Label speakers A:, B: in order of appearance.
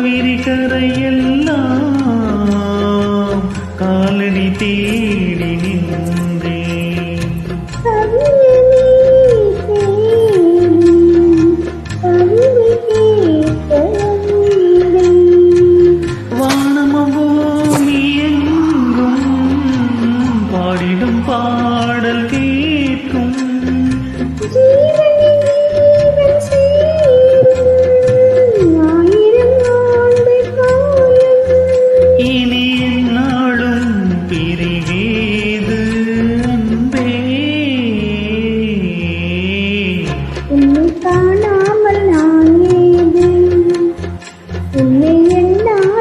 A: விரிகரையெல்லாம் காலடி தேடி நின்றேன். வானமும் பூமி எங்கும் பாடிடும் பாடல் கேட்கும். இனி என்னாலும் பிரிவேது அன்பே.
B: உன்னை காணாமல் நான் ஏது, உன்னை எல்லாம்